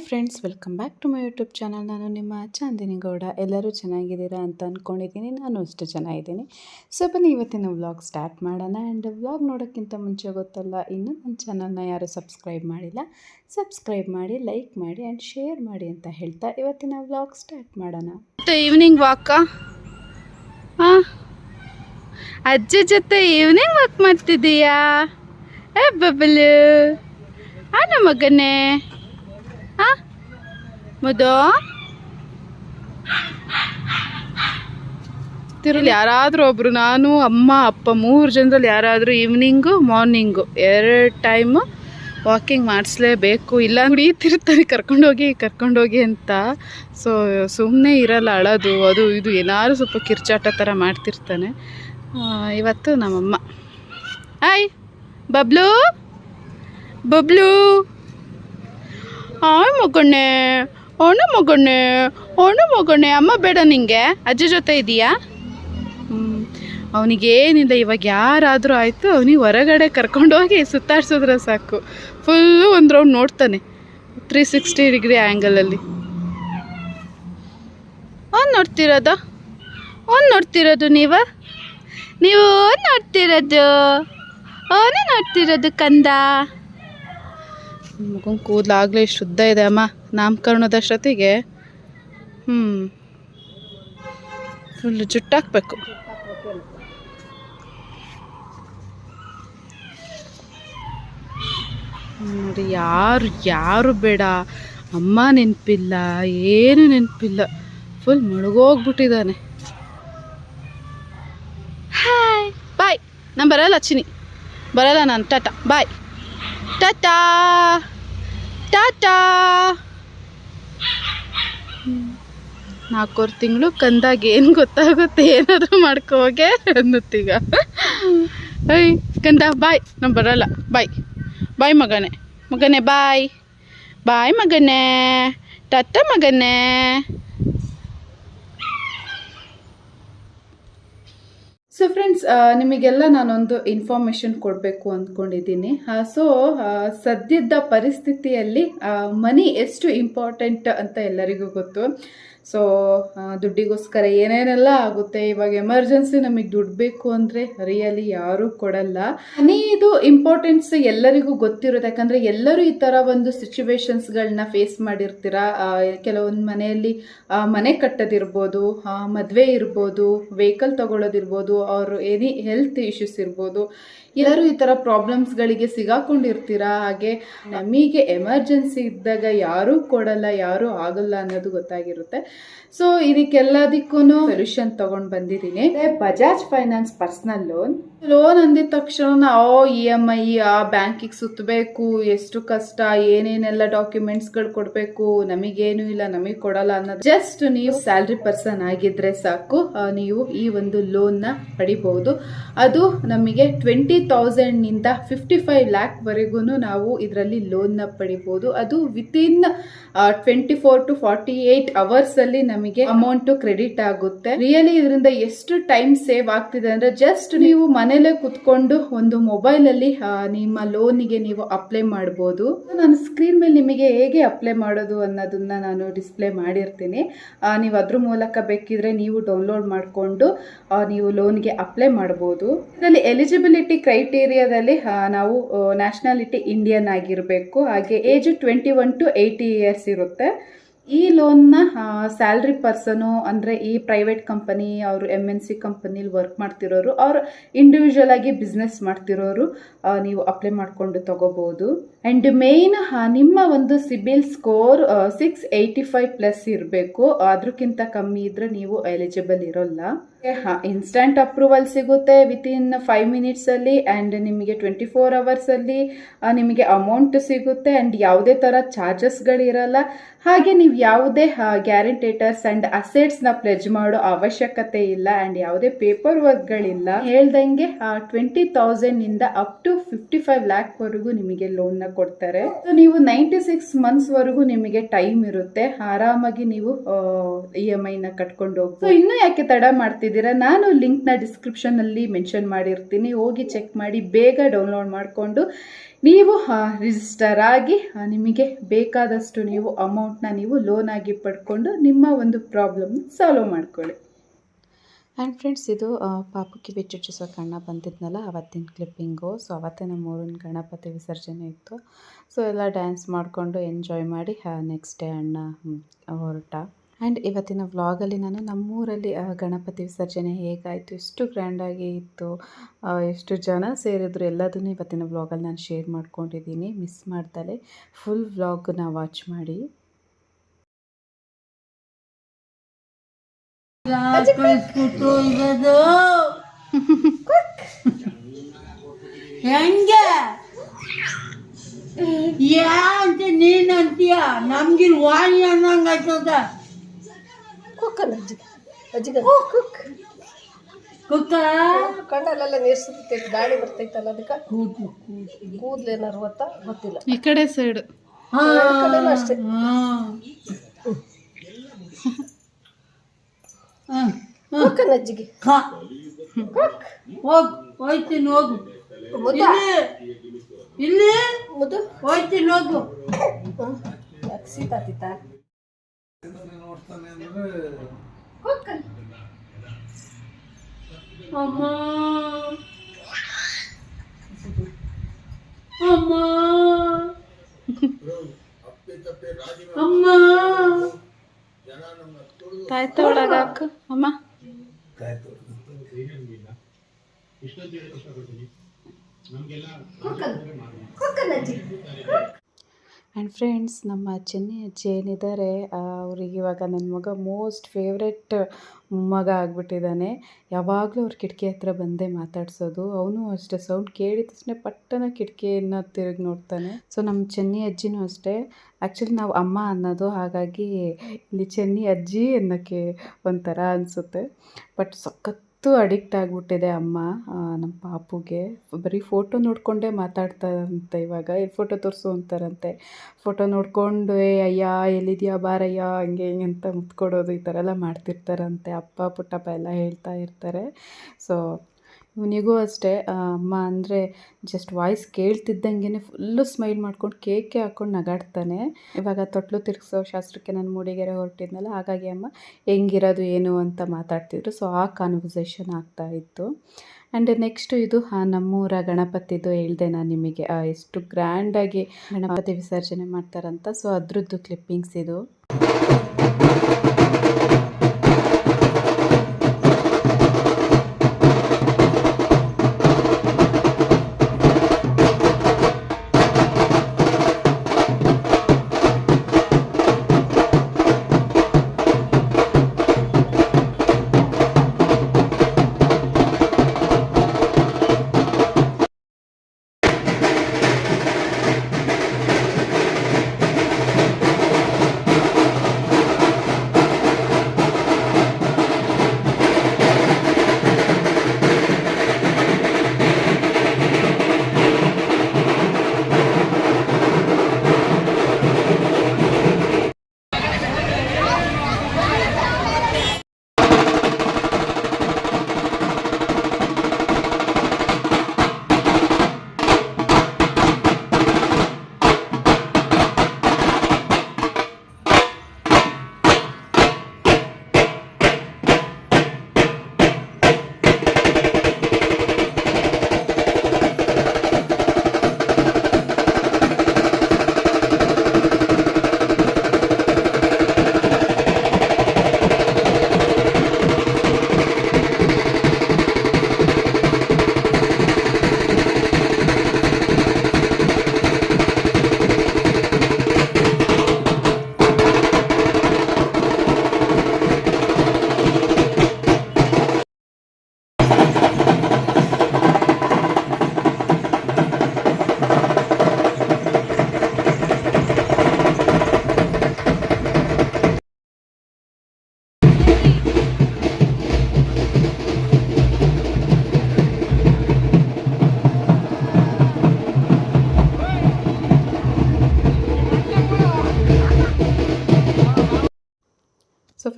Friends, welcome back to my YouTube channel. ನಾನು ನಿಮ್ಮ ಚಾಂದಿನಿ ಗೌಡ. ಎಲ್ಲರೂ ಚೆನ್ನಾಗಿದ್ದೀರಾ ಅಂತ ಅಂದ್ಕೊಂಡಿದ್ದೀನಿ. ನಾನು ಅಷ್ಟು ಚೆನ್ನಾಗಿದ್ದೀನಿ. ಸೊ ಬನ್ನಿ ಇವತ್ತಿನ ವ್ಲಾಗ್ ಸ್ಟಾರ್ಟ್ ಮಾಡೋಣ. ಆ್ಯಂಡ್ ವ್ಲಾಗ್ ನೋಡೋಕ್ಕಿಂತ ಮುಂಚೆ ಗೊತ್ತಲ್ಲ, ಇನ್ನೂ ನನ್ನ ಚಾನಲ್ನ ಯಾರು ಸಬ್ಸ್ಕ್ರೈಬ್ ಮಾಡಿಲ್ಲ, ಸಬ್ಸ್ಕ್ರೈಬ್ ಮಾಡಿ, ಲೈಕ್ ಮಾಡಿ ಆ್ಯಂಡ್ ಶೇರ್ ಮಾಡಿ ಅಂತ ಹೇಳ್ತಾ ಇವತ್ತಿನ ವ್ಲಾಗ್ ಸ್ಟಾರ್ಟ್ ಮಾಡೋಣ. ಈವ್ನಿಂಗ್ ವಾಕ ಅಜ್ಜಿ ಜೊತೆ ಈವ್ನಿಂಗ್ ವಾಕ್ ಮಾಡ್ತಿದ್ದೀಯಾ? ಬಬಲು ನಮ್ಮ ಮಗನೇ ಮುದೋ. ತಿರುಳಿ ಯಾರಾದರೂ ಒಬ್ರು, ನಾನು ಅಮ್ಮ ಅಪ್ಪ 3 ಜನರಲ್ಲಿ ಯಾರಾದರೂ ಈವ್ನಿಂಗು ಮಾರ್ನಿಂಗು 2 ಟೈಮು ವಾಕಿಂಗ್ ಮಾಡಿಸ್ಲೇಬೇಕು. ಇಲ್ಲ ಕುಡಿಯುತ್ತಿರ್ತಾನೆ ಕರ್ಕೊಂಡೋಗಿ ಅಂತ. ಸೊ ಸುಮ್ಮನೆ ಇರಲ್ಲ, ಅಳೋದು ಅದು ಇದು ಏನಾದ್ರು ಸ್ವಲ್ಪ ಕಿರ್ಚಾಟ ಥರ ಮಾಡ್ತಿರ್ತಾನೆ. ಇವತ್ತು ನಮ್ಮಮ್ಮ ಆಯ್ ಬಬ್ಲು ಬಬ್ಲು ಆಯ್ ಮಗಣ್ಣೆ ಒಣ ಮಗಣ್ಣೆ ಅಮ್ಮ ಬೇಡ ನಿಂಗೆ, ಅಜ್ಜಿ ಜೊತೆ ಇದೆಯಾ? ಅವನಿಗೇನಿಲ್ಲ, ಇವಾಗ ಯಾರಾದರೂ ಆಯಿತು ಅವನಿಗೆ ಹೊರಗಡೆ ಕರ್ಕೊಂಡೋಗಿ ಸುತ್ತಾಡ್ಸಿದ್ರೆ ಸಾಕು, ಫುಲ್ಲು ಒಂದು ರೌಂಡ್ ನೋಡ್ತಾನೆ 360 ಡಿಗ್ರಿ ಆ್ಯಂಗಲಲ್ಲಿ. ನೋಡ್ತಿರೋದು ನೀವು ನೋಡ್ತಿರೋದು ಕಂದ. ಮಗನ ಕೂದಲಾಗಲೇ ಶುದ್ಧ ಇದೆ ಅಮ್ಮ. ನಾಮಕರಣದಷ್ಟೊತ್ತಿಗೆ ಫುಲ್ ಜುಟ್ಟಾಕ್ಬೇಕು. ನೋಡಿ, ಯಾರು ಬೇಡ, ಅಮ್ಮ ನೆನಪಿಲ್ಲ, ಏನು ನೆನಪಿಲ್ಲ, ಫುಲ್ ಮುಳುಗೋಗ್ಬಿಟ್ಟಿದ್ದಾನೆ. Hi bye. ನಾನು ಬರಲ್ಲ ಚಿನಿ, ಬರಲ್ಲ ನಾನು. ಟಾಟಾ ಬಾಯ್, ಟಾಟಾ ಟಾಟಾ. 4 ತಿಂಗಳು ಕಂದಾಗ ಏನು ಗೊತ್ತಾಗುತ್ತೆ, ಏನಾದರೂ ಮಾಡ್ಕೋಗೆ ಅನ್ನುತ್ತೀಗ. ಐ ಕಂದ ಬಾಯ್, ನಾನು ಬರಲ್ಲ, ಬಾಯ್ ಬಾಯ್ ಮಗನೇ ಬಾಯ್ ಮಗನೇ, ಟಾಟಾ ಮಗನೇ. ಸೊ ಫ್ರೆಂಡ್ಸ್, ನಿಮಗೆಲ್ಲ ನಾನೊಂದು ಇನ್ಫಾರ್ಮೇಷನ್ ಕೊಡಬೇಕು ಅಂದ್ಕೊಂಡಿದ್ದೀನಿ. ಸೊ ಸದ್ಯದ ಪರಿಸ್ಥಿತಿಯಲ್ಲಿ ಮನಿ ಎಷ್ಟು ಇಂಪಾರ್ಟೆಂಟ್ ಅಂತ ಎಲ್ಲರಿಗೂ ಗೊತ್ತು. ಸೊ ದುಡ್ಡಿಗೋಸ್ಕರ ಏನೇನೆಲ್ಲ ಆಗುತ್ತೆ. ಇವಾಗ ಎಮರ್ಜೆನ್ಸಿ ನಮಗೆ ದುಡ್ಡು ಬೇಕು ಅಂದರೆ ರಿಯಲಿ ಯಾರೂ ಕೊಡಲ್ಲ. ಮನಿದು ಇಂಪಾರ್ಟೆನ್ಸ್ ಎಲ್ಲರಿಗೂ ಗೊತ್ತಿರುತ್ತೆ, ಯಾಕಂದರೆ ಎಲ್ಲರೂ ಈ ಥರ ಒಂದು ಸಿಚುವೇಶನ್ಸ್ಗಳನ್ನ ಫೇಸ್ ಮಾಡಿರ್ತೀರ. ಕೆಲವೊಂದು ಮನೆಯಲ್ಲಿ ಮನೆ ಕಟ್ಟೋದಿರ್ಬೋದು, ಮದುವೆ ಇರ್ಬೋದು, ವೆಹಿಕಲ್ ತಗೊಳ್ಳೋದಿರ್ಬೋದು, ಅವ್ರು ಎನಿ ಹೆಲ್ತ್ ಇಶ್ಯೂಸ್ ಇರ್ಬೋದು, ಎಲ್ಲರೂ ಈ ಥರ ಪ್ರಾಬ್ಲಮ್ಸ್ಗಳಿಗೆ ಸಿಗಾಕೊಂಡಿರ್ತೀರ. ಹಾಗೆ ನಮಗೆ ಎಮರ್ಜೆನ್ಸಿ ಇದ್ದಾಗ ಯಾರೂ ಕೊಡಲ್ಲ, ಯಾರೂ ಆಗಲ್ಲ ಅನ್ನೋದು ಗೊತ್ತಾಗಿರುತ್ತೆ. ಸೊ ಇದಕ್ಕೆಲ್ಲದಕ್ಕೂ ಸೊಲ್ಯೂಷನ್ ತಗೊಂಡು ಬಂದಿದ್ದೀನಿ. ಬಜಾಜ್ ಫೈನಾನ್ಸ್ ಪರ್ಸನಲ್ ಲೋನ್ ಅಂದಿದ ತಕ್ಷಣ ನಾವು EMI ಬ್ಯಾಂಕಿಗೆ ಸುತ್ತಬೇಕು, ಎಷ್ಟು ಕಷ್ಟ, ಏನೇನೆಲ್ಲ ಡಾಕ್ಯುಮೆಂಟ್ಸ್ಗಳು ಕೊಡಬೇಕು, ನಮಗೇನು ಇಲ್ಲ, ನಮಗೆ ಕೊಡಲ್ಲ ಅನ್ನೋದು. ಜಸ್ಟ್ ನೀವು ಸ್ಯಾಲ್ರಿ ಪರ್ಸನ್ ಆಗಿದ್ರೆ ಸಾಕು, ನೀವು ಈ ಒಂದು ಲೋನ್ನ ಪಡಿಬಹುದು. ಅದು ನಮಗೆ 20,000 55 lakh ವರೆಗೂ ನಾವು ಇದರಲ್ಲಿ ಲೋನ್ನ ಪಡಿಬಹುದು. ಅದು ವಿತಿನ್ 24 to 48 hours ಅಲ್ಲಿ ನಮಗೆ ಅಮೌಂಟ್ ಕ್ರೆಡಿಟ್ ಆಗುತ್ತೆ. ರಿಯಲಿ ಇದರಿಂದ ಎಷ್ಟು ಟೈಮ್ ಸೇವ್ ಆಗ್ತಿದೆ ಅಂದ್ರೆ, ಜಸ್ಟ್ ನೀವು ಮನೇಲೆ ಕುತ್ಕೊಂಡು ಒಂದು ಮೊಬೈಲ್ ಅಲ್ಲಿ ನಿಮ್ಮ ಲೋನಿಗೆ ನೀವು ಅಪ್ಲೈ ಮಾಡಬಹುದು. ನಾನು ಸ್ಕ್ರೀನ್ ಮೇಲೆ ನಿಮಗೆ ಹೇಗೆ ಅಪ್ಲೈ ಮಾಡೋದು ಅನ್ನೋದನ್ನ ನಾನು ಡಿಸ್ಪ್ಲೇ ಮಾಡಿರ್ತೀನಿ. ನೀವು ಅದ್ರ ಮೂಲಕ ಬೇಕಿದ್ರೆ ನೀವು ಡೌನ್ಲೋಡ್ ಮಾಡಿಕೊಂಡು ನೀವು ಲೋನ್ಗೆ ಅಪ್ಲೈ ಮಾಡಬಹುದು. ಇದರಲ್ಲಿ ಎಲಿಜಿಬಿಲಿಟಿ ಕ್ರೈಟೀರಿಯಾದಲ್ಲಿ ನಾವು ನ್ಯಾಷನಾಲಿಟಿ ಇಂಡಿಯನ್ ಆಗಿರಬೇಕು, ಹಾಗೆ ಏಜ್ 21 to 80 years ಇರುತ್ತೆ. ಈ ಲೋನ್ನ ಸ್ಯಾಲ್ರಿ ಪರ್ಸನು ಅಂದರೆ ಈ ಪ್ರೈವೇಟ್ ಕಂಪನಿ, ಅವರು MNC ಕಂಪನಿಲಿ ವರ್ಕ್ ಮಾಡ್ತಿರೋರು, ಅವ್ರು ಇಂಡಿವಿಜುವಲ್ ಆಗಿ ಬಿಸ್ನೆಸ್ ಮಾಡ್ತಿರೋರು ನೀವು ಅಪ್ಲೈ ಮಾಡಿಕೊಂಡು ತಗೋಬಹುದು. ಆ್ಯಂಡ್ ಮೇಯ್ನ್ ನಿಮ್ಮ ಒಂದು ಸಿಬಿಲ್ ಸ್ಕೋರ್ 685+ ಇರಬೇಕು. ಅದಕ್ಕಿಂತ ಕಮ್ಮಿ ಇದ್ರೆ ನೀವು ಎಲಿಜಿಬಲ್ ಇರೋಲ್ಲ. ಇನ್ಸ್ಟಂಟ್ ಅಪ್ರೂವಲ್ ಸಿಗುತ್ತೆ ವಿತಿನ್ 5 minutes ಅಲ್ಲಿ. ಆ್ಯಂಡ್ ನಿಮಗೆ 24 hours ಅಲ್ಲಿ ನಿಮಗೆ ಅಮೌಂಟ್ ಸಿಗುತ್ತೆ. ಆ್ಯಂಡ್ ಯಾವುದೇ ಥರ ಚಾರ್ಜಸ್ಗಳಿರಲ್ಲ. ಹಾಗೆ ನೀವು ಯಾವುದೇ ಗ್ಯಾರಂಟೇಟರ್ಸ್ ಆ್ಯಂಡ್ ಅಸೆಟ್ಸ್ನ ಪ್ಲೆಜ್ ಮಾಡೋ ಅವಶ್ಯಕತೆ ಇಲ್ಲ. ಆ್ಯಂಡ್ ಯಾವುದೇ ಪೇಪರ್ ವರ್ಕ್ಗಳಿಲ್ಲ. ಹೇಳ್ದಂಗೆ 20,000 ಅಪ್ ಟು 55 lakh ವರೆಗೂ ನಿಮಗೆ ಲೋನ್ನ ಕೊಡ್ತಾರೆ. ಸೊ ನೀವು 96 months ವರೆಗೂ ನಿಮಗೆ ಟೈಮ್ ಇರುತ್ತೆ. ಆರಾಮಾಗಿ ನೀವು EMI ನ ಕಟ್ಕೊಂಡು ಹೋಗ್ಬೋದು. ಇನ್ನೂ ಯಾಕೆ ತಡ ಮಾಡ್ತಿದ್ದೀರಾ? ನಾನು ಲಿಂಕ್ನ ಡಿಸ್ಕ್ರಿಪ್ಷನ್ ಅಲ್ಲಿ ಮೆನ್ಷನ್ ಮಾಡಿರ್ತೀನಿ, ಹೋಗಿ ಚೆಕ್ ಮಾಡಿ, ಬೇಗ ಡೌನ್ಲೋಡ್ ಮಾಡಿಕೊಂಡು ನೀವು ರಿಜಿಸ್ಟರ್ ಆಗಿ ನಿಮಗೆ ಬೇಕಾದಷ್ಟು ನೀವು ಅಮೌಂಟ್ನ ನೀವು ಲೋನ್ ಆಗಿ ಪಡ್ಕೊಂಡು ನಿಮ್ಮ ಒಂದು ಪ್ರಾಬ್ಲಮ್ನ ಸಾಲ್ವ್ ಮಾಡ್ಕೊಳ್ಳಿ. ಆ್ಯಂಡ್ ಫ್ರೆಂಡ್ಸ್, ಇದು ಪಾಪು ಕಿವಿ ಚುಚ್ಚಿಸೋ ಕಣ್ಣ ಬಂದಿದ್ನಲ್ಲ ಅವತ್ತಿನ ಕ್ಲಿಪ್ಪಿಂಗು. ಸೊ ಅವತ್ತೇ ನಮ್ಮ ಊರಿನ ಗಣಪತಿ ವಿಸರ್ಜನೆ ಇತ್ತು. ಸೊ ಎಲ್ಲ ಡ್ಯಾನ್ಸ್ ಮಾಡಿಕೊಂಡು ಎಂಜಾಯ್ ಮಾಡಿ ನೆಕ್ಸ್ಟ್ ಡೇ ಅಣ್ಣ ಹೊರಟ. ಆ್ಯಂಡ್ ಇವತ್ತಿನ ವ್ಲಾಗಲ್ಲಿ ನಾನು ನಮ್ಮೂರಲ್ಲಿ ಗಣಪತಿ ವಿಸರ್ಜನೆ ಹೇಗಾಯಿತು, ಎಷ್ಟು ಗ್ರ್ಯಾಂಡಾಗಿ ಇತ್ತು, ಎಷ್ಟು ಜನ ಸೇರಿದ್ರು ಎಲ್ಲದನ್ನೂ ಇವತ್ತಿನ ವ್ಲಾಗಲ್ಲಿ ನಾನು ಶೇರ್ ಮಾಡ್ಕೊಂಡಿದ್ದೀನಿ. ಮಿಸ್ ಮಾಡ್ದಲೇ ಫುಲ್ ವ್ಲಾಗ್ನ ವಾಚ್ ಮಾಡಿ. ಹೆಂಗೆ ಅಂತ ನೀನ್ ಅಂತೀಯ, ನಮ್ಗಿಲ್ ವಾಣಿ ಅನ್ನಂಗ ಆಯ್ತದ. ಕುಕ್ಕ ಕಣ್ಣಲ್ಲೆಲ್ಲ ನೀರು ಸುತ್ತೈತೆ, ಗಾಳಿ ಬರ್ತೈತಲ್ಲ, ಅದಕ್ಕೆ ಕೂದಲು ಏನಾರು ಗೊತ್ತಿಲ್ಲ. ಈ ಕಡೆ ಸೈಡ್ ಅಷ್ಟೇ. ನಜ್ಜಿಗೆ ಹೋಗು, ಹೋಯ್ತೀನಿ ಹೋಗು. ಇಲ್ಲಿ ಮುದ್ದು ಹೋಯ್ತೀನಿ ಹೋಗು. ಸೀತಾತಿತ್ತ ಅಮ್ಮ ಅಮ್ಮ ಅಮ್ಮ ತಾಯ್ತ ಒಳಗೆ ಹಾಕು ಅಮ್ಮ. ಆ್ಯಂಡ್ ಫ್ರೆಂಡ್ಸ್, ನಮ್ಮ ಚೆನ್ನಿ ಅಜ್ಜಿ ಏನಿದ್ದಾರೆ ಅವ್ರಿಗೆ ಇವಾಗ ನನ್ನ ಮಗ ಮೋಸ್ಟ್ ಫೇವ್ರೆಟ್ ಮೊಮ್ಮಗ ಆಗಿಬಿಟ್ಟಿದ್ದಾನೆ. ಯಾವಾಗಲೂ ಅವ್ರ ಕಿಟಕಿ ಹತ್ರ ಬಂದೇ ಮಾತಾಡ್ಸೋದು. ಅವನು ಅಷ್ಟೇ, ಸೌಂಡ್ ಕೇಳಿದ ತಕ್ಷಣ ಪಟ್ಟನ ಕಿಟಕಿಯನ್ನು ತಿರುಗಿ ನೋಡ್ತಾನೆ. ಸೊ ನಮ್ಮ ಚೆನ್ನಿ ಅಜ್ಜಿನೂ ಅಷ್ಟೇ. ಆ್ಯಕ್ಚುಲಿ ನಾವು ಅಮ್ಮ ಅನ್ನೋದು, ಹಾಗಾಗಿ ಇಲ್ಲಿ ಚೆನ್ನಿ ಅಜ್ಜಿ ಅನ್ನೋಕ್ಕೆ ಒಂಥರ ಅನಿಸುತ್ತೆ. ಬಟ್ ಸಖತ್ತು ಅಡಿಕ್ಟ್ ಆಗಿಬಿಟ್ಟಿದೆ ಅಮ್ಮ ನಮ್ಮ ಪಾಪುಗೆ. ಬರೀ ಫೋಟೋ ನೋಡಿಕೊಂಡೇ ಮಾತಾಡ್ತಾರಂತೆ. ಇವಾಗ ಫೋಟೋ ತೋರಿಸು ಅಂತಾರಂತೆ. ಫೋಟೋ ನೋಡಿಕೊಂಡು ಅಯ್ಯ ಎಲ್ಲಿದೆಯಾ ಬಾರಯ್ಯ ಹಂಗೆ ಹಿಂಗೆ ಅಂತ ಮುತ್ಕೊಡೋದು, ಈ ಥರ ಎಲ್ಲ ಮಾಡ್ತಿರ್ತಾರಂತೆ. ಅಪ್ಪ ಪುಟ್ಟಪ್ಪ ಎಲ್ಲ ಹೇಳ್ತಾ ಇರ್ತಾರೆ. ಸೊ ಇವನಿಗೂ ಅಷ್ಟೇ, ಅಮ್ಮ ಅಂದರೆ ಜಸ್ಟ್ ವಾಯ್ಸ್ ಕೇಳ್ತಿದ್ದಂಗೆ ಫುಲ್ಲು ಸ್ಮೈಲ್ ಮಾಡ್ಕೊಂಡು ಕೇಕೆ ಹಾಕ್ಕೊಂಡು ನಗಾಡ್ತಾನೆ. ಇವಾಗ ತೊಟ್ಲು ತಿರ್ಗಿಸೋ ಶಾಸ್ತ್ರಕ್ಕೆ ನಾನು ಮೂಡಿಗೆರೆ ಹೊರಟಿದ್ನಲ್ಲ, ಹಾಗಾಗಿ ಅಮ್ಮ ಹೆಂಗಿರೋದು ಏನು ಅಂತ ಮಾತಾಡ್ತಿದ್ರು. ಸೊ ಆ ಕಾನ್ವರ್ಸೇಷನ್ ಆಗ್ತಾಯಿತ್ತು. ಆ್ಯಂಡ್ ನೆಕ್ಸ್ಟು ಇದು ನಮ್ಮೂರ ಗಣಪತಿದು ಹೇಳಿದೆ ನಾನು ನಿಮಗೆ, ಎಷ್ಟು ಗ್ರ್ಯಾಂಡಾಗಿ ಗಣಪತಿ ವಿಸರ್ಜನೆ ಮಾಡ್ತಾರಂತ. ಸೊ ಅದ್ರದ್ದು ಕ್ಲಿಪ್ಪಿಂಗ್ಸ್ ಇದು.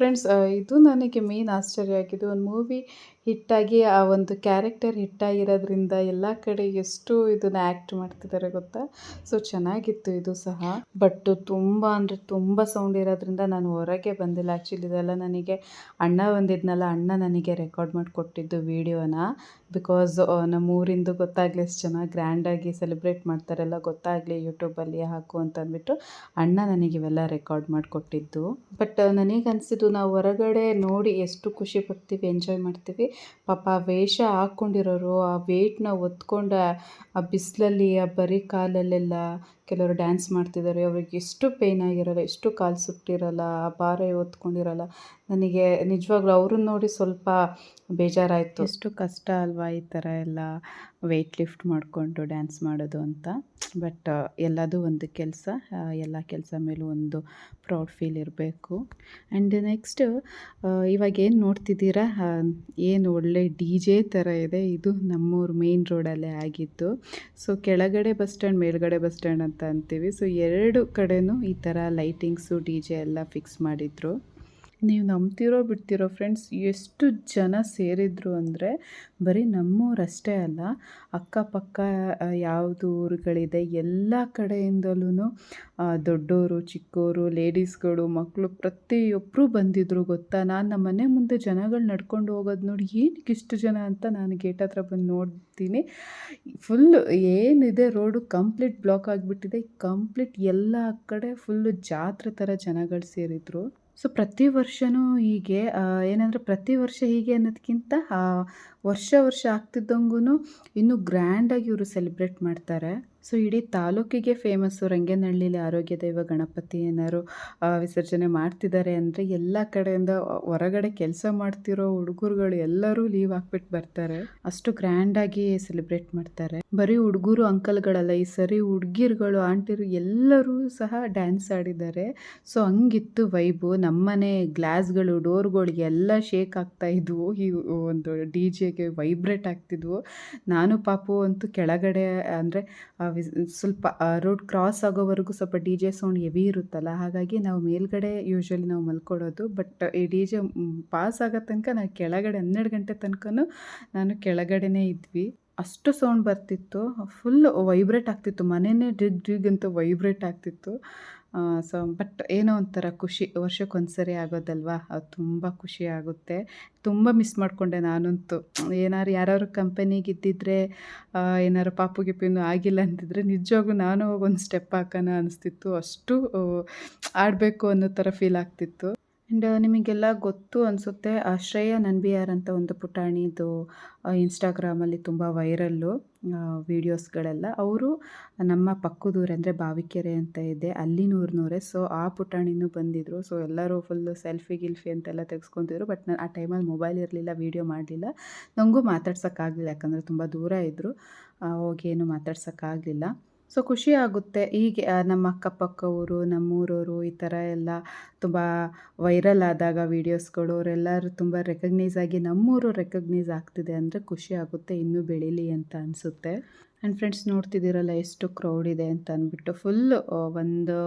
ಫ್ರೆಂಡ್ಸ್, ಇದು ನನಗೆ ಮೇನ್ ಆಶ್ಚರ್ಯ ಆಗಿದೆ. ಒಂದು ಮೂವಿ ಹಿಟ್ಟಾಗಿ ಆ ಒಂದು ಕ್ಯಾರೆಕ್ಟರ್ ಹಿಟ್ಟಾಗಿರೋದ್ರಿಂದ ಎಲ್ಲ ಕಡೆ ಎಷ್ಟು ಇದನ್ನು ಆ್ಯಕ್ಟ್ ಮಾಡ್ತಿದ್ದಾರೆ ಗೊತ್ತಾ. ಸೊ ಚೆನ್ನಾಗಿತ್ತು ಇದು ಸಹ. ಬಟ್ ತುಂಬ ಅಂದರೆ ತುಂಬ ಸೌಂಡ್ ಇರೋದ್ರಿಂದ ನಾನು ಹೊರಗೆ ಬಂದಿಲ್ಲ. ಆ್ಯಕ್ಚುಲಿ ಇದೆಲ್ಲ ನನಗೆ ಅಣ್ಣ ಬಂದಿದ್ನಲ್ಲ, ಅಣ್ಣ ನನಗೆ ರೆಕಾರ್ಡ್ ಮಾಡಿ ಕೊಟ್ಟಿದ್ದು ವೀಡಿಯೋನ. ಬಿಕಾಸ್ ನಮ್ಮ ಊರಿಂದು ಗೊತ್ತಾಗಲಿ, ಎಷ್ಟು ಚೆನ್ನಾಗಿ ಗ್ರ್ಯಾಂಡಾಗಿ ಸೆಲೆಬ್ರೇಟ್ ಮಾಡ್ತಾರೆಲ್ಲ ಗೊತ್ತಾಗಲಿ ಯೂಟ್ಯೂಬಲ್ಲಿ ಹಾಕು ಅಂತ ಅಂದ್ಬಿಟ್ಟು ಅಣ್ಣ ನನಗೆ ಇವೆಲ್ಲ ರೆಕಾರ್ಡ್ ಮಾಡಿಕೊಟ್ಟಿದ್ದು. ಬಟ್ ನನಗನ್ಸಿದ್ದು ನಾವು ಹೊರಗಡೆ ನೋಡಿ ಎಷ್ಟು ಖುಷಿ ಪಡ್ತೀವಿ, ಎಂಜಾಯ್ ಮಾಡ್ತೀವಿ. ಪಾಪ ಆ ವೇಷ ಹಾಕ್ಕೊಂಡಿರೋರು ಆ ವೇಟ್ನ ಹೊತ್ಕೊಂಡು ಆ ಬಿಸಿಲಲ್ಲಿ ಆ ಬರೀ ಕಾಲಲ್ಲೆಲ್ಲ ಕೆಲವರು ಡ್ಯಾನ್ಸ್ ಮಾಡ್ತಿದ್ದಾರೆ. ಅವ್ರಿಗೆ ಎಷ್ಟು ಪೇಯ್ನ್ ಆಗಿರಲ್ಲ, ಎಷ್ಟು ಕಾಲು ಸುಟ್ಟಿರಲ್ಲ, ಆ ಭಾರ ಹೊತ್ಕೊಂಡಿರಲ್ಲ. ನನಗೆ ನಿಜವಾಗ್ಲೂ ಅವ್ರನ್ನ ನೋಡಿ ಸ್ವಲ್ಪ ಬೇಜಾರಾಯಿತು. ಎಷ್ಟು ಕಷ್ಟ ಅಲ್ವಾ ಈ ಥರ ಎಲ್ಲ ವೆಯ್ಟ್ ಲಿಫ್ಟ್ ಮಾಡಿಕೊಂಡು ಡ್ಯಾನ್ಸ್ ಮಾಡೋದು ಅಂತ. ಬಟ್ ಎಲ್ಲದೂ ಒಂದು ಕೆಲಸ, ಎಲ್ಲ ಕೆಲಸ ಮೇಲೂ ಒಂದು ಪ್ರೌಡ್ ಫೀಲ್ ಇರಬೇಕು. ಆ್ಯಂಡ್ ನೆಕ್ಸ್ಟ್ ಇವಾಗ ಏನು ನೋಡ್ತಿದ್ದೀರಾ, ಏನು ಒಳ್ಳೆ ಡಿ ಜೆ ಥರ ಇದೆ. ಇದು ನಮ್ಮೂರು ಮೇನ್ ರೋಡಲ್ಲೇ ಆಗಿದ್ದು. ಸೊ ಕೆಳಗಡೆ ಬಸ್ ಸ್ಟ್ಯಾಂಡ್, ಮೇಲ್ಗಡೆ ಬಸ್ ಸ್ಟ್ಯಾಂಡ್ ಅಂತ ಅಂತೀವಿ. ಸೊ ಎರಡು ಕಡೆನೂ ಈ ಥರ ಲೈಟಿಂಗ್ಸು ಡಿ ಜೆ ಎಲ್ಲ ಫಿಕ್ಸ್ ಮಾಡಿದರು. ನೀವು ನಂಬ್ತಿರೋ ಬಿಡ್ತಿರೋ ಫ್ರೆಂಡ್ಸ್, ಎಷ್ಟು ಜನ ಸೇರಿದ್ರು ಅಂದರೆ ಬರೀ ನಮ್ಮೂರಷ್ಟೇ ಅಲ್ಲ, ಅಕ್ಕಪಕ್ಕ ಯಾವುದು ಊರುಗಳಿದೆ ಎಲ್ಲ ಕಡೆಯಿಂದಲೂ ದೊಡ್ಡೋರು, ಚಿಕ್ಕೋರು, ಲೇಡೀಸ್ಗಳು, ಮಕ್ಕಳು ಪ್ರತಿಯೊಬ್ಬರು ಬಂದಿದ್ದರು ಗೊತ್ತಾ. ನಾನು ನಮ್ಮ ಮನೆ ಮುಂದೆ ಜನಗಳು ನಡ್ಕೊಂಡು ಹೋಗೋದು ನೋಡಿ ಏನಕ್ಕೆ ಇಷ್ಟು ಜನ ಅಂತ ನಾನು ಗೇಟ್ ಹತ್ರ ಬಂದು ನೋಡ್ತೀನಿ. ಫುಲ್ಲು ಏನಿದೆ ರೋಡು ಕಂಪ್ಲೀಟ್ ಬ್ಲಾಕ್ ಆಗಿಬಿಟ್ಟಿದೆ. ಕಂಪ್ಲೀಟ್ ಎಲ್ಲ ಕಡೆ ಫುಲ್ಲು ಜಾತ್ರೆ ಥರ ಜನಗಳು ಸೇರಿದರು. ಸೊ ಪ್ರತಿ ವರ್ಷವೂ ಹೀಗೆ ಏನಂದರೆ ಪ್ರತಿ ವರ್ಷ ಹೀಗೆ ಅನ್ನೋದಕ್ಕಿಂತ ವರ್ಷ ವರ್ಷ ಆಗ್ತಿದ್ದಂಗೂ ಇನ್ನೂ ಗ್ರ್ಯಾಂಡಾಗಿ ಇವರು ಸೆಲೆಬ್ರೇಟ್ ಮಾಡ್ತಾರೆ. ಸೊ ಇಡೀ ತಾಲೂಕಿಗೆ ಫೇಮಸ್ಸು ರಂಗೇನಹಳ್ಳಿಲಿ ಆರೋಗ್ಯ ದೈವ ಗಣಪತಿ ಏನಾದ್ರು ವಿಸರ್ಜನೆ ಮಾಡ್ತಿದ್ದಾರೆ ಅಂದರೆ ಎಲ್ಲ ಕಡೆಯಿಂದ ಹೊರಗಡೆ ಕೆಲಸ ಮಾಡ್ತಿರೋ ಹುಡುಗರುಗಳು ಎಲ್ಲರೂ ಲೀವ್ ಹಾಕ್ಬಿಟ್ಟು ಬರ್ತಾರೆ. ಅಷ್ಟು ಗ್ರ್ಯಾಂಡಾಗಿ ಸೆಲೆಬ್ರೇಟ್ ಮಾಡ್ತಾರೆ. ಬರೀ ಹುಡುಗರು ಅಂಕಲ್ಗಳಲ್ಲ, ಈ ಸರಿ ಹುಡುಗಿರುಗಳು, ಆಂಟಿರು ಎಲ್ಲರೂ ಸಹ ಡ್ಯಾನ್ಸ್ ಆಡಿದ್ದಾರೆ. ಸೊ ಹಂಗಿತ್ತು ವೈಬು. ನಮ್ಮನೆ ಗ್ಲಾಸ್ಗಳು, ಡೋರ್ಗಳು ಎಲ್ಲ ಶೇಕ್ ಆಗ್ತಾಯಿದ್ವು, ಈ ಒಂದು ಡಿ ಜೆಗೆ ವೈಬ್ರೇಟ್ ಆಗ್ತಿದ್ವು. ನಾನು ಪಾಪು ಅಂತೂ ಕೆಳಗಡೆ ಅಂದರೆ ಸ್ವಲ್ಪ ರೋಡ್ ಕ್ರಾಸ್ ಆಗೋವರೆಗೂ ಸ್ವಲ್ಪ ಡಿ ಜೆ ಸೌಂಡ್ ಹೆವಿ ಇರುತ್ತಲ್ಲ, ಹಾಗಾಗಿ ನಾವು ಮೇಲ್ಗಡೆ ಯೂಶ್ವಲಿ ನಾವು ಮಲ್ಕೊಳ್ಳೋದು. ಬಟ್ ಈ ಡಿ ಜೆ ಪಾಸ್ ಆಗೋ ತನಕ ನಾವು ಕೆಳಗಡೆ 12 ಗಂಟೆ ತನಕನೂ ನಾನು ಕೆಳಗಡೆನೇ ಇದ್ವಿ. ಅಷ್ಟು ಸೌಂಡ್ ಬರ್ತಿತ್ತು, ಫುಲ್ ವೈಬ್ರೇಟ್ ಆಗ್ತಿತ್ತು, ಮನೆಯೇ ಡಿಗ್ ಡಿಗ್ ಅಂತ ವೈಬ್ರೇಟ್ ಆಗ್ತಿತ್ತು. ಸೊ ಬಟ್ ಏನೋ ಒಂಥರ ಖುಷಿ, ವರ್ಷಕ್ಕೊಂದ್ಸರಿ ಆಗೋದಲ್ವಾ, ಅದು ತುಂಬ ಖುಷಿ ಆಗುತ್ತೆ. ತುಂಬ ಮಿಸ್ ಮಾಡಿಕೊಂಡೆ ನಾನಂತೂ. ಯಾರು ಕಂಪನಿಗೆ ಇದ್ದಿದ್ರೆ ಏನಾರು ಪಾಪು ಗಿಪಿನೂ ಆಗಿಲ್ಲ ಅಂತಿದ್ರೆ ನಿಜವಾಗ್ಲೂ ನಾನು ಒಂದು ಸ್ಟೆಪ್ ಹಾಕೋಣ ಅನಿಸ್ತಿತ್ತು. ಅಷ್ಟು ಆಡಬೇಕು ಅನ್ನೋ ಥರ ಫೀಲ್ ಆಗ್ತಿತ್ತು. ಆ್ಯಂಡ್ ನಿಮಗೆಲ್ಲ ಗೊತ್ತು ಅನಿಸುತ್ತೆ, ಶ್ರೇಯಾ ನನ್ಬಿಯಾರ್ ಅಂತ ಒಂದು ಪುಟಾಣಿದು ಇನ್ಸ್ಟಾಗ್ರಾಮಲ್ಲಿ ತುಂಬ ವೈರಲ್ಲು ವೀಡಿಯೋಸ್ಗಳೆಲ್ಲ. ಅವರು ನಮ್ಮ ಪಕ್ಕದೂರು ಅಂದರೆ ಬಾವಿಕೆರೆ ಅಂತ ಇದೆ, ಅಲ್ಲಿನೂರಿನವರೇ. ಸೊ ಆ ಪುಟಾಣಿನೂ ಬಂದಿದ್ದರು. ಸೊ ಎಲ್ಲರೂ ಫುಲ್ಲು ಸೆಲ್ಫಿ ಗಿಲ್ಫಿ ಅಂತೆಲ್ಲ ತೆಗೆಸ್ಕೊತಿದ್ರು. ಬಟ್ ನಾನು ಆ ಟೈಮಲ್ಲಿ ಮೊಬೈಲ್ ಇರಲಿಲ್ಲ, ವೀಡಿಯೋ ಮಾಡಲಿಲ್ಲ. ನನಗೂ ಮಾತಾಡ್ಸೋಕ್ಕಾಗಲಿಲ್ಲ, ಯಾಕಂದರೆ ತುಂಬ ದೂರ ಇದ್ದರು, ಹೋಗಿ ಏನು ಮಾತಾಡ್ಸೋಕ್ಕಾಗಲಿಲ್ಲ. ಸೊ ಖುಷಿ ಆಗುತ್ತೆ ಹೀಗೆ ನಮ್ಮ ಅಕ್ಕಪಕ್ಕ ಊರು, ನಮ್ಮೂರವರು ಈ ಥರ ಎಲ್ಲ ತುಂಬ ವೈರಲ್ ಆದಾಗ ವೀಡಿಯೋಸ್ಗಳು, ಅವರೆಲ್ಲರೂ ತುಂಬ ರೆಕಗ್ನೈಸ್ ಆಗಿ ನಮ್ಮೂರು ರೆಕಗ್ನೈಸ್ ಆಗ್ತಿದೆ ಅಂದರೆ ಖುಷಿ ಆಗುತ್ತೆ, ಇನ್ನೂ ಬೆಳೀಲಿ ಅಂತ ಅನಿಸುತ್ತೆ. ಆ್ಯಂಡ್ ಫ್ರೆಂಡ್ಸ್, ನೋಡ್ತಿದ್ದೀರಲ್ಲ ಎಷ್ಟು ಕ್ರೌಡ್ ಇದೆ ಅಂತ ಅಂದ್ಬಿಟ್ಟು. ಫುಲ್ಲು ಒಂದು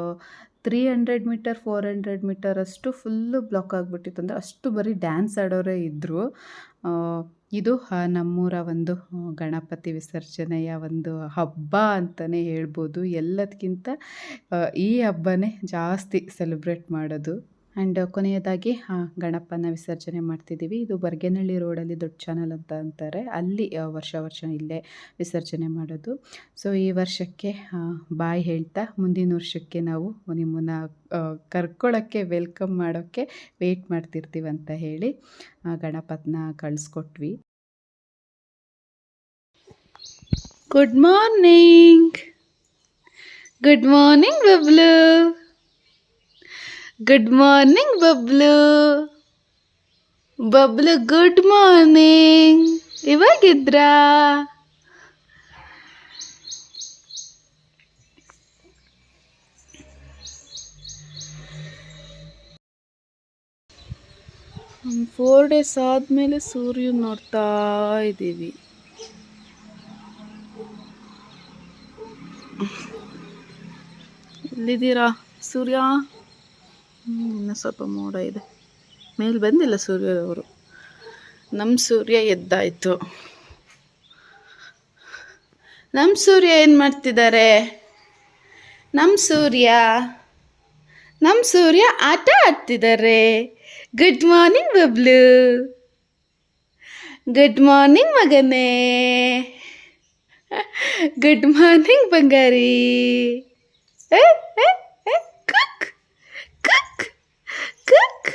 300 ಮೀಟರ್ 400 ಮೀಟರ್ ಅಷ್ಟು ಫುಲ್ಲು ಬ್ಲಾಕ್ ಆಗಿಬಿಟ್ಟಿತ್ತು. ಅಂದರೆ ಅಷ್ಟು ಬರೀ ಡ್ಯಾನ್ಸ್ ಆಡೋರೇ ಇದ್ದರು. ಇದು ನಮ್ಮೂರ ಒಂದು ಗಣಪತಿ ವಿಸರ್ಜನೆಯ ಒಂದು ಹಬ್ಬ ಅಂತಲೇ ಹೇಳ್ಬೋದು. ಎಲ್ಲದಕ್ಕಿಂತ ಈ ಹಬ್ಬನೇ ಜಾಸ್ತಿ ಸೆಲೆಬ್ರೇಟ್ ಮಾಡೋದು. ಆ್ಯಂಡ್ ಕೊನೆಯದಾಗಿ ಗಣಪನ ವಿಸರ್ಜನೆ ಮಾಡ್ತಿದ್ದೀವಿ. ಇದು ಬರ್ಗೇನಹಳ್ಳಿ ರೋಡಲ್ಲಿ ದೊಡ್ಡ ಚಾನಲ್ ಅಂತ ಅಂತಾರೆ, ಅಲ್ಲಿ ವರ್ಷ ಇಲ್ಲೇ ವಿಸರ್ಜನೆ ಮಾಡೋದು. ಸೊ ಈ ವರ್ಷಕ್ಕೆ ಬಾಯ್ ಹೇಳ್ತಾ ಮುಂದಿನ ವರ್ಷಕ್ಕೆ ನಾವು ನಿಮ್ಮನ್ನು ಕರ್ಕೊಳ್ಳೋಕ್ಕೆ, ವೆಲ್ಕಮ್ ಮಾಡೋಕ್ಕೆ ವೆಯ್ಟ್ ಮಾಡ್ತಿರ್ತೀವಿ ಅಂತ ಹೇಳಿ ಗಣಪತನ ಕಳಿಸ್ಕೊಟ್ವಿ. Good morning, good morning Bablu, good morning Bablu, Bablu good morning. ಇವಾಗಿದ್ರಾ? ಒಂದು 4 days ಆದಮೇಲೆ ಸೂರ್ಯನ ನೋಡ್ತಾ ಇದ್ದೀವಿ. ಎಲ್ಲಿದ್ದೀರಾ ಸೂರ್ಯ? ಇನ್ನೂ ಸ್ವಲ್ಪ ಮೋಡ ಇದೆ, ಮೇಲೆ ಬಂದಿಲ್ಲ ಸೂರ್ಯದವರು. ನಮ್ಮ ಸೂರ್ಯ ಎದ್ದಾಯಿತು. ನಮ್ಮ ಸೂರ್ಯ ಏನು ಮಾಡ್ತಿದ್ದಾರೆ? ನಮ್ಮ ಸೂರ್ಯ ಆಟ ಆಡ್ತಿದ್ದಾರೆ. Good morning Bablu. Good morning ಮಗನೇ. ಗುಡ್ ಮಾರ್ನಿಂಗ್ ಬಂಗಾರಿ. Cook cook cook.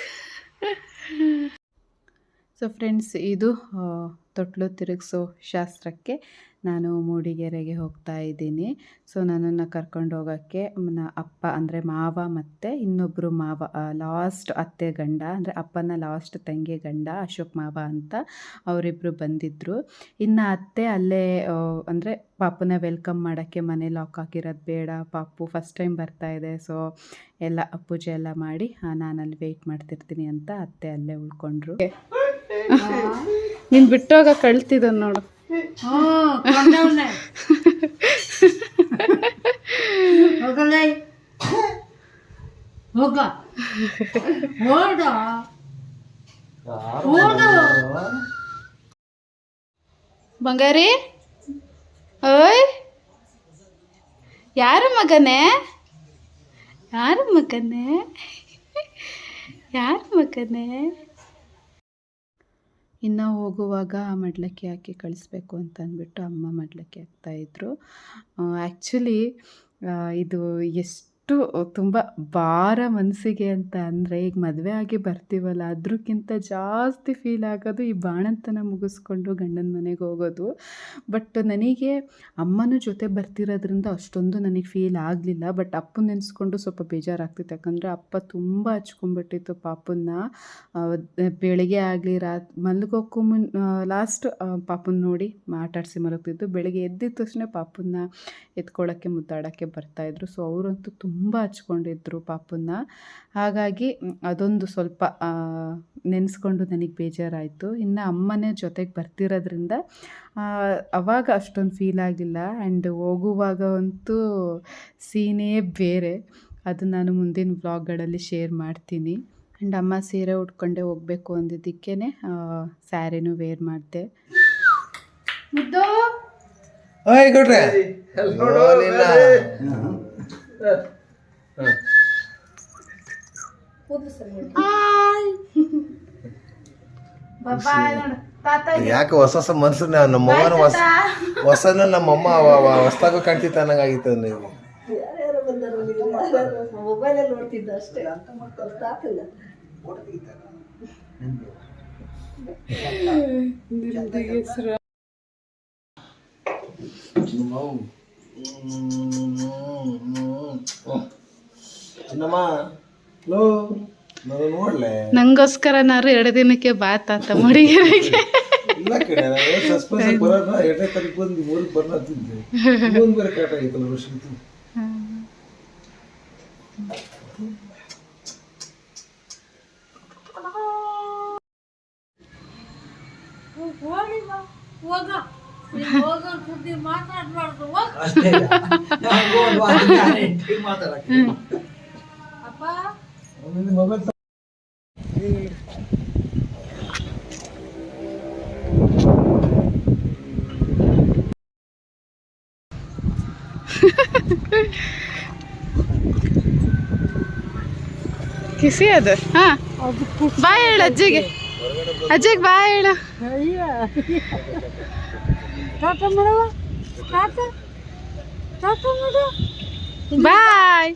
So friends, ಇದು ತೊಟ್ಲು ತಿರುಗಿಸೋ ಶಾಸ್ತ್ರಕ್ಕೆ ನಾನು ಮೂಡಿಗೆರೆಗೆ ಹೋಗ್ತಾ ಇದ್ದೀನಿ. ಸೊ ನನ್ನನ್ನು ಕರ್ಕೊಂಡು ಹೋಗೋಕ್ಕೆ ಅಪ್ಪ ಅಂದರೆ ಮಾವ ಮತ್ತು ಇನ್ನೊಬ್ಬರು ಮಾವ, ಲಾಸ್ಟ್ ಅತ್ತೆ ಗಂಡ ಅಂದರೆ ಅಪ್ಪನ ಲಾಸ್ಟ್ ತಂಗಿ ಗಂಡ ಅಶೋಕ್ ಮಾವ ಅಂತ ಅವರಿಬ್ಬರು ಬಂದಿದ್ದರು. ಇನ್ನು ಅತ್ತೆ ಅಲ್ಲೇ ಅಂದರೆ ಪಾಪುನ ವೆಲ್ಕಮ್ ಮಾಡೋಕ್ಕೆ ಮನೆ ಲಾಕ್ ಹಾಕಿರೋದು ಬೇಡ, ಪಾಪು ಫಸ್ಟ್ ಟೈಮ್ ಬರ್ತಾ ಇದೆ, ಸೊ ಎಲ್ಲ ಪೂಜೆ ಎಲ್ಲ ಮಾಡಿ ನಾನಲ್ಲಿ ವೆಯ್ಟ್ ಮಾಡ್ತಿರ್ತೀನಿ ಅಂತ ಅತ್ತೆ ಅಲ್ಲೇ ಉಳ್ಕೊಂಡ್ರು. ನೀನು ಬಿಟ್ಟೋಗ ಕಳ್ತಿದ್ದ ನೋಡು. ಬಂಗಾರಿ, ಓಯ್ ಯಾರು ಮಗನೇ? ಯಾರು ಮಗನೇ? ಯಾರು ಮಗನೇ? ಇನ್ನು ಹೋಗುವಾಗ ಮಡ್ಲಕ್ಕಿ ಹಾಕಿ ಕಳಿಸ್ಬೇಕು ಅಂತ ಅಂದ್ಬಿಟ್ಟು ಅಮ್ಮ ಮಡ್ಲಕ್ಕಿ ಹಾಕ್ತಾಯಿದ್ರು. ಆ್ಯಕ್ಚುಲಿ ಇದು ಎಷ್ಟು ತುಂಬ ಭಾರ ಮನಸ್ಸಿಗೆ ಅಂತ ಅಂದರೆ, ಈಗ ಮದುವೆ ಆಗಿ ಬರ್ತೀವಲ್ಲ ಅದಕ್ಕಿಂತ ಜಾಸ್ತಿ ಫೀಲ್ ಆಗೋದು ಈ ಬಾಣಂತನ ಮುಗಿಸ್ಕೊಂಡು ಗಂಡನ ಮನೆಗೆ ಹೋಗೋದು. ಬಟ್ ನನಗೆ ಅಮ್ಮನೂ ಜೊತೆ ಬರ್ತಿರೋದ್ರಿಂದ ಅಷ್ಟೊಂದು ನನಗೆ ಫೀಲ್ ಆಗಲಿಲ್ಲ. ಬಟ್ ಅಪ್ಪನ ನೆನೆಸ್ಕೊಂಡು ಸ್ವಲ್ಪ ಬೇಜಾರಾಗ್ತಿತ್ತು. ಯಾಕಂದರೆ ಅಪ್ಪ ತುಂಬ ಹಚ್ಕೊಂಡ್ಬಿಟ್ಟಿತ್ತು ಪಾಪನ್ನ. ಬೆಳಿಗ್ಗೆ ಆಗಲಿ ಮಲಗೋಕ್ಕೂ ಲಾಸ್ಟ್ ಪಾಪನ ನೋಡಿ ಆಟಾಡಿಸಿ ಮಲಗ್ತಿದ್ದು. ಬೆಳಿಗ್ಗೆ ಎದ್ದಿದ ತಕ್ಷಣ ಪಾಪನ್ನ ಎತ್ಕೊಳ್ಳೋಕ್ಕೆ ಮುದ್ದಾಡೋಕ್ಕೆ ಬರ್ತಾಯಿದ್ರು. ಸೊ ಅವರಂತೂ ತುಂಬ ಹಚ್ಕೊಂಡಿದ್ರು ಪಾಪನ್ನ. ಹಾಗಾಗಿ ಅದೊಂದು ಸ್ವಲ್ಪ ನೆನೆಸ್ಕೊಂಡು ನನಗೆ ಬೇಜಾರಾಯಿತು. ಇನ್ನು ಅಮ್ಮನೇ ಜೊತೆಗೆ ಬರ್ತಿರೋದ್ರಿಂದ ಅವಾಗ ಅಷ್ಟೊಂದು ಫೀಲ್ ಆಗಲಿಲ್ಲ. ಆ್ಯಂಡ್ ಹೋಗುವಾಗ ಅಂತೂ ಸೀನೇ ಬೇರೆ. ಅದು ನಾನು ಮುಂದಿನ ವ್ಲಾಗ್ಗಳಲ್ಲಿ ಶೇರ್ ಮಾಡ್ತೀನಿ. ಆ್ಯಂಡ್ ಅಮ್ಮ ಸೀರೆ ಉಟ್ಕೊಂಡೆ ಹೋಗಬೇಕು ಅಂದಿದ್ದಕ್ಕೇ ಸ್ಯಾರಿನೂ ವೇರ್ ಮಾಡಿದೆ. ಮುದ್ದು ಓಯ್ ಕೊಟ್ರೆ ಯಾಕೆ ಹೊಸ ಹೊಸ ಮನ್ಸು ನಮ್ಮಮ್ಮನ ಹೊಸನ ನಮ್ಮಮ್ಮ ಹೊಸ್ತಾಗ ಕಾಣ್ತಿತ್ತು ಅನ್ನಂಗಾಗಿತ್ತು. ನೀವು ಮೊಬೈಲಲ್ಲಿ ನೋಡ್ತಿದ್ದ ಅಷ್ಟೇ, ಗೊತ್ತಾಗ್ತಿಲ್ಲ. ನಂಗೋಸ್ಕರನಾರು 2 ದಿನಕ್ಕೆ ಬಾ ತಾತ ಮೂಡಿಗೆರೆಗೆ. ಇಲ್ಲ ಕಡೆ ಸಸ್ಪೆನ್ಸ್ ಬರೋಣ. 2ನೇ ತಾರೀಕು ಬಂದು 3ಕ್ಕೆ ಬರ್ನಾತಿದ್ದೆ. ಇನ್ನೊಂದು ಬೇರೆ ಕಾಟ ಆಗಿತ್ತಲ್ಲ ವರ್ಷ. ಕಿಸಿ ಅದು. ಹಾಂ, ಬಾಯ್ ಹೇಳು ಅಜ್ಜಿಗೆ. ಅಜ್ಜಿಗೆ ಬಾಯ್ ಹೇಳು. ಬಾಯ್.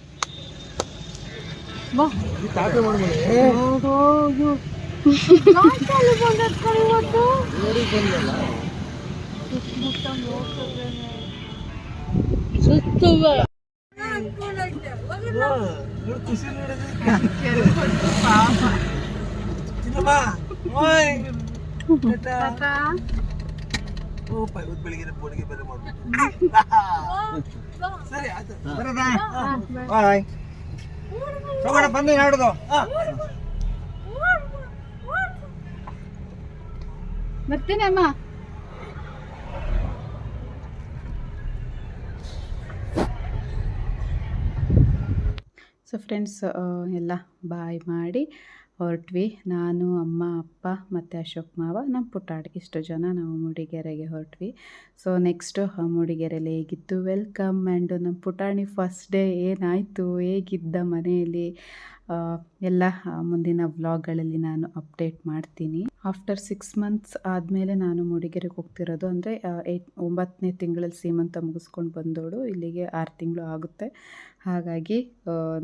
ಬಂದು ನಾಡ್ದು ಬರ್ತೀನಿ ಅಮ್ಮ. ಸೊ ಫ್ರೆಂಡ್ಸ್ ಎಲ್ಲ ಬಾಯ್ ಮಾಡಿ ಹೊರಟ್ವಿ. ನಾನು, ಅಮ್ಮ, ಅಪ್ಪ ಮತ್ತು ಅಶೋಕ್ ಮಾವ, ನಮ್ಮ ಪುಟಾಣಿ ಇಷ್ಟು ಜನ ನಾವು ಮೂಡಿಗೆರೆಗೆ ಹೊರಟ್ವಿ. ಸೊ ನೆಕ್ಸ್ಟು ಮೂಡಿಗೆರೆಯಲ್ಲಿ ಹೇಗಿತ್ತು ವೆಲ್ಕಮ್. ಆ್ಯಂಡ್ ನಮ್ಮ ಪುಟಾಣಿ ಫಸ್ಟ್ ಡೇ ಏನಾಯಿತು, ಹೇಗಿದ್ದ ಮನೆಯಲ್ಲಿ ಎಲ್ಲ ಮುಂದಿನ ವ್ಲಾಗ್ಗಳಲ್ಲಿ ನಾನು ಅಪ್ಡೇಟ್ ಮಾಡ್ತೀನಿ. ಆಫ್ಟರ್ 6 months ಆದಮೇಲೆ ನಾನು ಮೂಡಿಗೆರೆಗೆ ಹೋಗ್ತಿರೋದು. ಅಂದರೆ 9ನೇ ತಿಂಗಳಲ್ಲಿ ಸೀಮಂತ ಮುಗಿಸ್ಕೊಂಡು ಬಂದೋಳು, ಇಲ್ಲಿಗೆ 6 ತಿಂಗಳು ಆಗುತ್ತೆ. ಹಾಗಾಗಿ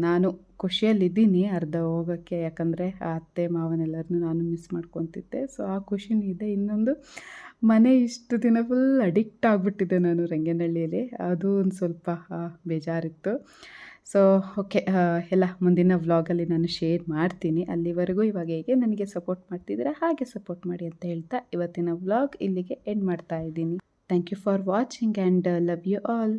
ನಾನು ಖುಷಿಯಲ್ಲಿದ್ದೀನಿ ಅರ್ಧ ಹೋಗೋಕ್ಕೆ. ಯಾಕಂದರೆ ಅತ್ತೆ ಮಾವನೆಲ್ಲರನ್ನೂ ನಾನು ಮಿಸ್ ಮಾಡ್ಕೊತಿದ್ದೆ. ಸೊ ಆ ಖುಷಿನೂ ಇದೆ. ಇನ್ನೊಂದು ಮನೆ ಇಷ್ಟು ದಿನ ಫುಲ್ ಅಡಿಕ್ಟ್ ಆಗಿಬಿಟ್ಟಿದ್ದೆ ನಾನು ರಂಗನಹಳ್ಳಿಯಲ್ಲಿ, ಅದು ಒಂದು ಸ್ವಲ್ಪ ಬೇಜಾರಿತ್ತು. ಸೊ ಓಕೆ, ಎಲ್ಲ ಮುಂದಿನ ವ್ಲಾಗಲ್ಲಿ ನಾನು ಶೇರ್ ಮಾಡ್ತೀನಿ. ಅಲ್ಲಿವರೆಗೂ ಇವಾಗ ಹೇಗೆ ನನಗೆ ಸಪೋರ್ಟ್ ಮಾಡ್ತಿದ್ದೀರಾ ಹಾಗೆ ಸಪೋರ್ಟ್ ಮಾಡಿ ಅಂತ ಹೇಳ್ತಾ ಇವತ್ತಿನ ವ್ಲಾಗ್ ಇಲ್ಲಿಗೆ ಎಂಡ್ ಮಾಡ್ತಾ ಇದ್ದೀನಿ. Thank you for watching and love you all.